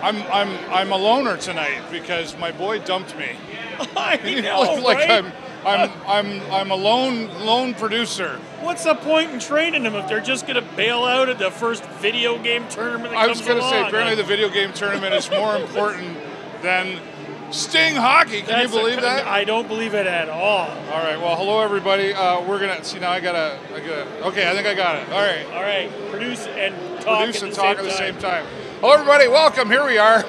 I'm a loner tonight because my boy dumped me. I know, like right? I'm a lone producer. What's the point in training them if they're just going to bail out at the first video game tournament that comes along? I was going to say, apparently the video game tournament is more important than Sting hockey. Can you believe that? I don't believe it at all. All right. Well, hello everybody. We're gonna see now. I gotta. Okay, I think I got it. All right. All right. Produce and talk at the same time. Hello everybody. Welcome. Here we are.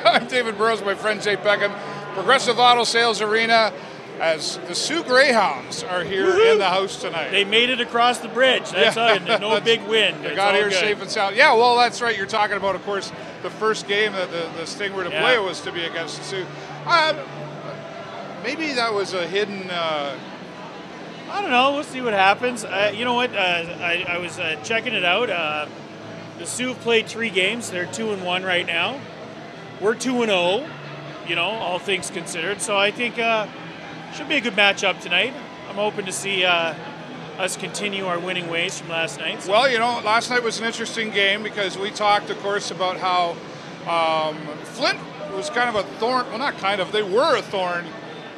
I'm David Burrows. My friend Jay Peckham. Progressive Auto Sales Arena. As the Soo Greyhounds are here in the house tonight. They made it across the bridge. That's no big win. They got here safe and sound. Yeah, well, that's right. You're talking about, of course, the first game that the Sting were to play was to be against the Soo. Maybe that was a hidden... I don't know. We'll see what happens. You know what? I was checking it out. The Soo have played 3 games. They're 2-1 right now. We're 2-0, you know, all things considered. So I think... should be a good matchup tonight. I'm hoping to see us continue our winning ways from last night. So. Well, you know, last night was an interesting game because we talked, of course, about how Flint was kind of a thorn. Well, not kind of. They were a thorn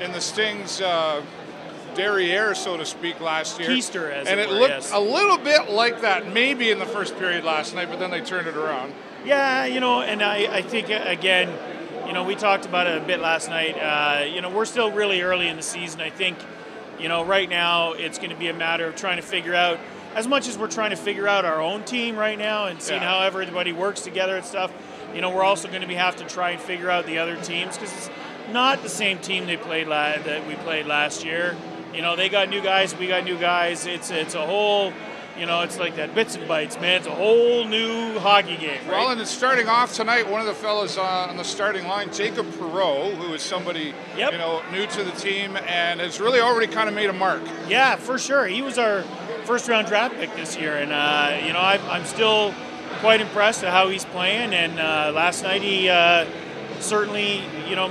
in the Sting's derriere, so to speak, last year. Keister, as and it it were, looked a little bit like that maybe in the first period last night, but then they turned it around. Yeah, you know, and I think, again, you know, we talked about it a bit last night. You know, we're still really early in the season. I think, you know, right now it's going to be a matter of trying to figure out, as much as we're trying to figure out our own team right now and seeing how everybody works together and stuff, you know, we're also going to have to try and figure out the other teams because it's not the same team that we played last year. You know, they got new guys, we got new guys. It's a whole... You know, it's like that bits and bytes, man. It's a whole new hockey game, right? Well, and it's starting off tonight. One of the fellas on the starting line, Jacob Perreault, who is somebody, you know, new to the team and has really already kind of made a mark. Yeah, for sure. He was our first-round draft pick this year, and, you know, I'm still quite impressed at how he's playing. And last night he certainly, you know,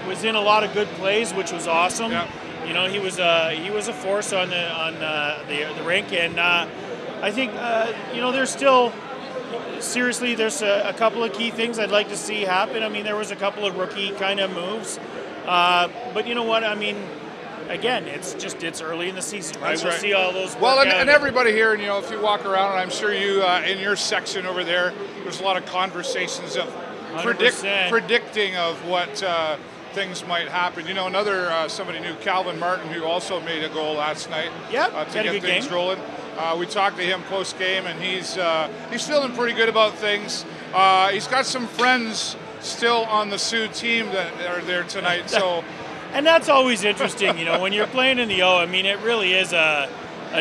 was in a lot of good plays, which was awesome. Yeah. You know, he was a force on the rink, and I think you know, there's still seriously there's a couple of key things I'd like to see happen. I mean, there was a couple of rookie kind of moves, but you know what? I mean, again, it's early in the season, right? We'll see all those. Well, and everybody here, and you know, if you walk around, and I'm sure you in your section over there's a lot of conversations of predicting of what. Things might happen. You know, another somebody new, Calvin Martin, who also made a goal last night to get things rolling. We talked to him post game, and he's feeling pretty good about things. He's got some friends still on the Soo team that are there tonight. So, and that's always interesting. You know, when you're playing in the O, I mean, it really is a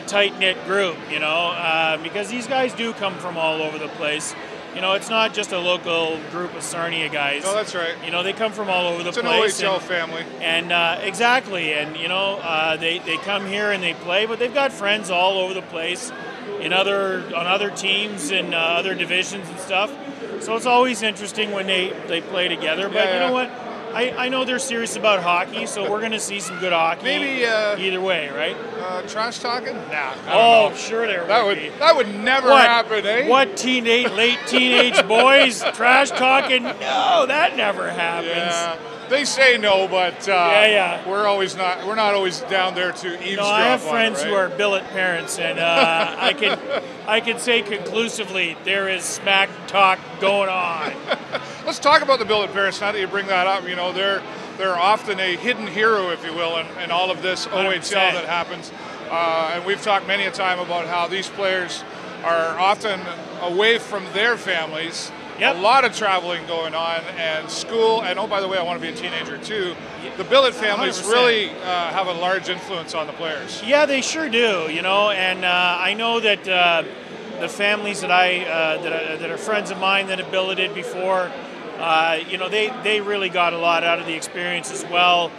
tight knit group. You know, because these guys do come from all over the place. You know, it's not just a local group of Sarnia guys. No, that's right. You know, they come from all over the place. It's an OHL family. And exactly. And, you know, they come here and they play, but they've got friends all over the place on other teams and other divisions and stuff. So it's always interesting when they play together. But you know what? I know they're serious about hockey, so we're going to see some good hockey. Maybe either way, right? Trash talking? Nah. Oh, sure there would be. That would never happen, eh? What late teenage boys trash talking? No, that never happens. Yeah. They say no, but we're not always down there to eavesdrop. No, I have friends who are billet parents, and I can say conclusively there is smack talk going on. Let's talk about the billet parents. Now that you bring that up, you know they're often a hidden hero, if you will, in all of this 100%. OHL that happens. And we've talked many a time about how these players are often away from their families. A lot of traveling going on, and school, and oh, by the way, I want to be a teenager too. The billet families 100%. Really have a large influence on the players. Yeah, they sure do, you know, and I know that the families that that are friends of mine that have billeted before, you know, they really got a lot out of the experience as well.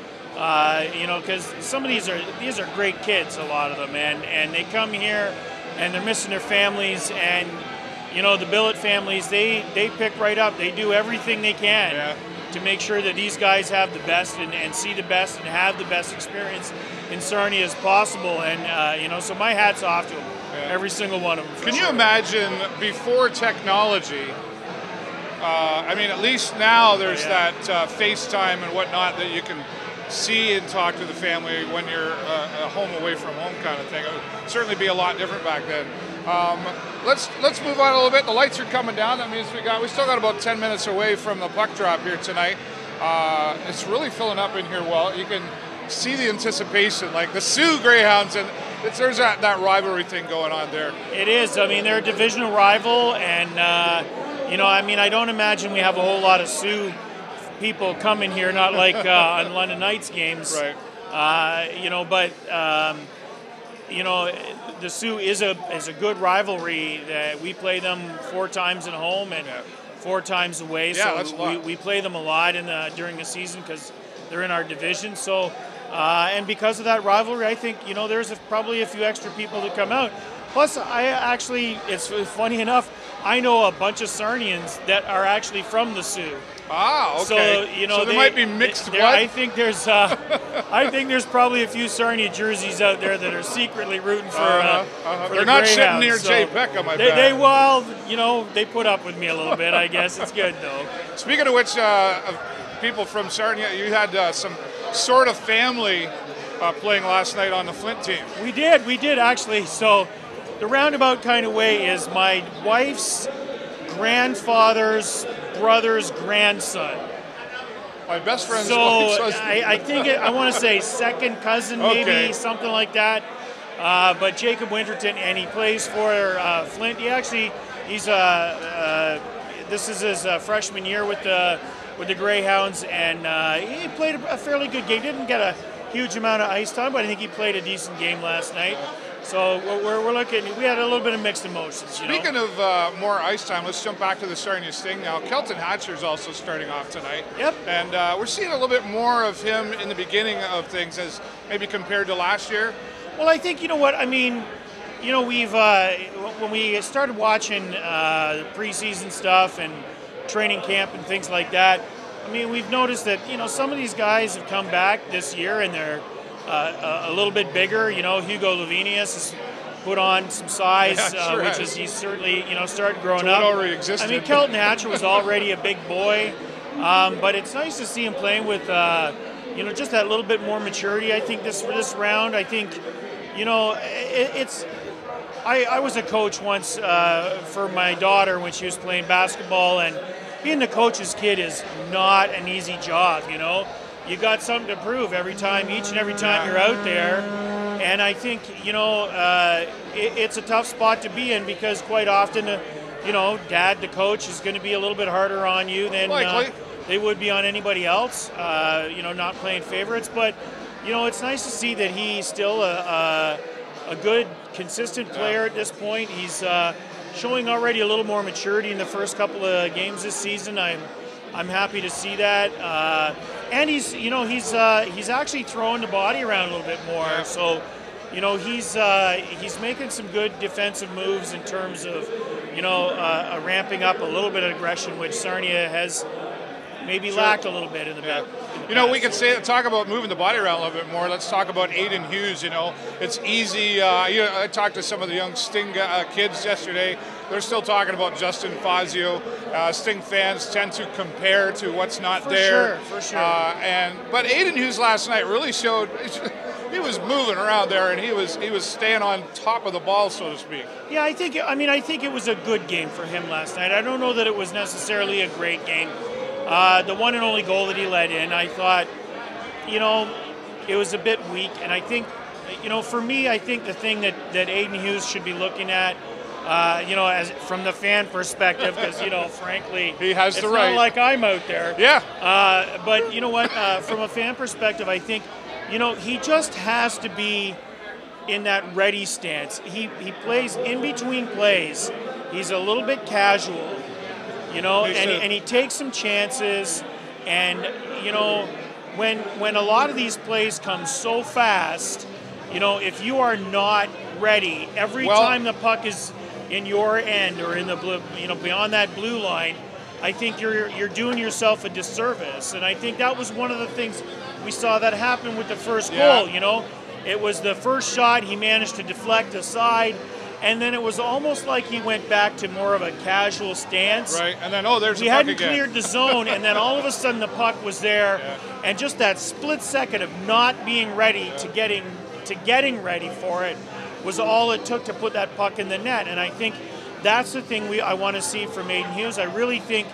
You know, because some of these are great kids, a lot of them, and they come here and they're missing their families, and you know, the billet families, they pick right up. They do everything they can to make sure that these guys have the best and see the best and have the best experience in Sarnia as possible. And, you know, so my hat's off to them, every single one of them. Can you imagine before technology, I mean, at least now there's that FaceTime and whatnot that you can see and talk to the family when you're home away from home kind of thing. It would certainly be a lot different back then. Let's move on a little bit. The lights are coming down. That means we still got about 10 minutes away from the puck drop here tonight. It's really filling up in here. Well, you can see the anticipation, like the Soo Greyhounds, and there's that rivalry thing going on there. It is. I mean, they're a divisional rival, and you know, I mean, I don't imagine we have a whole lot of Soo people coming here, not like on London Knights games. Right. You know, but you know, the Soo is a good rivalry. That we play them 4 times at home and 4 times away. Yeah, so that's a lot. we play them a lot during the season because they're in our division. So and because of that rivalry, I think, you know, there's probably a few extra people that come out. Plus, it's funny enough, I know a bunch of Sarnians that are actually from the Soo. Ah, okay. So, you know, so there might be mixed blood. I think there's probably a few Sarnia jerseys out there that are secretly rooting for They're not sitting near Jay Peckham, I bet. Well, you know, they put up with me a little bit, I guess. It's good, though. Speaking of which, of people from Sarnia, you had some sort of family playing last night on the Flint team. We did actually. So the roundabout kind of way is my wife's grandfather's brother's grandson. My best friend's so wife's husband. I think I want to say second cousin, maybe something like that. But Jacob Winterton, and he plays for Flint. This is his freshman year with the Greyhounds, and he played a fairly good game. Didn't get a huge amount of ice time, but I think he played a decent game last night. So we're looking. We had a little bit of mixed emotions. Speaking of more ice time, let's jump back to the Sarnia Sting now. Kelton Hatcher's also starting off tonight. Yep. And we're seeing a little bit more of him in the beginning of things as maybe compared to last year. Well, I think, you know what, I mean, you know, we've when we started watching the preseason stuff and training camp and things like that, I mean, we've noticed that, you know, some of these guys have come back this year and they're a little bit bigger. You know, Hugo Lavinius has put on some size, he's certainly, you know, started growing up. Already existed. I mean, Kelton Hatcher was already a big boy, but it's nice to see him playing with, you know, just that little bit more maturity. I think this round, I think, you know, I was a coach once for my daughter when she was playing basketball, and being the coach's kid is not an easy job, you know. You got something to prove each and every time you're out there. And I think, you know, it's a tough spot to be in because quite often, you know, Dad, the coach, is going to be a little bit harder on you than they would be on anybody else, you know, not playing favorites. But, you know, it's nice to see that he's still a good, consistent player at this point. He's showing already a little more maturity in the first couple of games this season. I'm happy to see that, and he's actually throwing the body around a little bit more. Yeah. So, you know, he's making some good defensive moves in terms of, you know, ramping up a little bit of aggression, which Sarnia has maybe lacked a little bit in the back. You know, we could talk about moving the body around a little bit more. Let's talk about Aiden Hughes. You know, it's easy. I talked to some of the young Sting kids yesterday. They're still talking about Justin Fazio. Sting fans tend to compare to what's not there. For sure. But Aiden Hughes last night really showed he was moving around there, and he was staying on top of the ball, so to speak. Yeah, I think it was a good game for him last night. I don't know that it was necessarily a great game. The one and only goal that he let in, I thought, you know, it was a bit weak. And I think, you know, for me, I think the thing that Aiden Hughes should be looking at, you know, as from the fan perspective, because, you know, frankly, he has the right. It's not like I'm out there. Yeah. But you know what? From a fan perspective, I think, you know, he just has to be in that ready stance. He plays in between plays. He's a little bit casual. You know, and he takes some chances, and you know, when a lot of these plays come so fast, you know, if you are not ready every time the puck is in your end or in the blue, you know, beyond that blue line, I think you're doing yourself a disservice. And I think that was one of the things we saw that happen with the first goal. You know, it was the first shot he managed to deflect aside. And then it was almost like he went back to more of a casual stance. Right, and then, oh, there's the puck puck again. We hadn't cleared the zone, and then all of a sudden the puck was there. Yeah. And just that split second of not being ready to getting ready for it was all it took to put that puck in the net. And I think that's the thing I want to see from Maiden Hughes. I really think,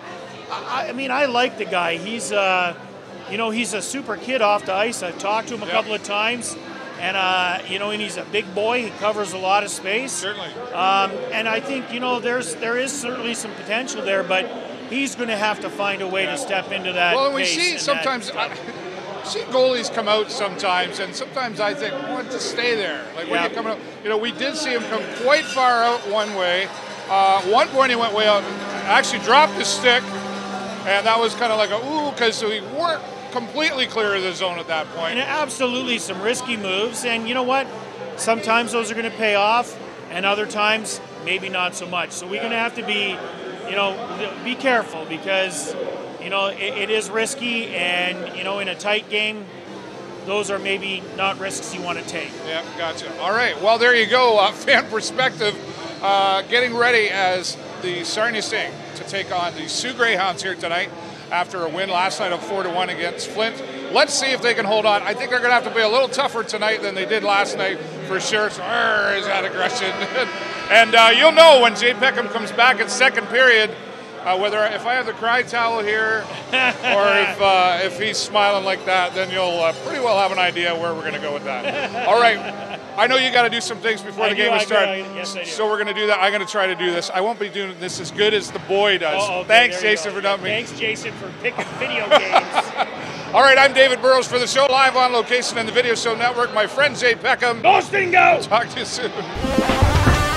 I mean, I like the guy. He's, he's a super kid off the ice. I've talked to him a couple of times. And, and he's a big boy. He covers a lot of space. Certainly. And I think, there is certainly some potential there, but he's going to have to find a way to step into that. Well, and we see sometimes, see goalies come out sometimes, and sometimes I think, well, just stay there. Like when you're coming out, we did see him come quite far out one way. One point he went way out, actually dropped his stick, and that was kind of like a ooh, because we weren't completely clear of the zone at that point. And absolutely some risky moves, and you know what? Sometimes those are going to pay off, and other times maybe not so much. So we're going to have to be careful because it is risky, and in a tight game, those are maybe not risks you want to take. Yeah, gotcha. All right, well there you go. Fan perspective, getting ready as the Sarnia Sting to take on the Soo Greyhounds here tonight, after a win last night of 4-1 against Flint. Let's see if they can hold on. I think they're going to have to be a little tougher tonight than they did last night for sure. So, is that aggression? And you'll know when Jay Peckham comes back in second period, whether if I have the cry towel here or if he's smiling like that, then you'll pretty well have an idea where we're going to go with that. All right. I know you got to do some things before the game will start. Yes, I do. So we're going to do that. I'm going to try to do this. I won't be doing this as good as the boy does. Okay, thanks, Jason, for dumping me. Thanks, Jason, for picking video games. All right, I'm David Burrows for the show, live on location in the Video Show Network. My friend Jay Peckham. Go Stingo! Talk to you soon.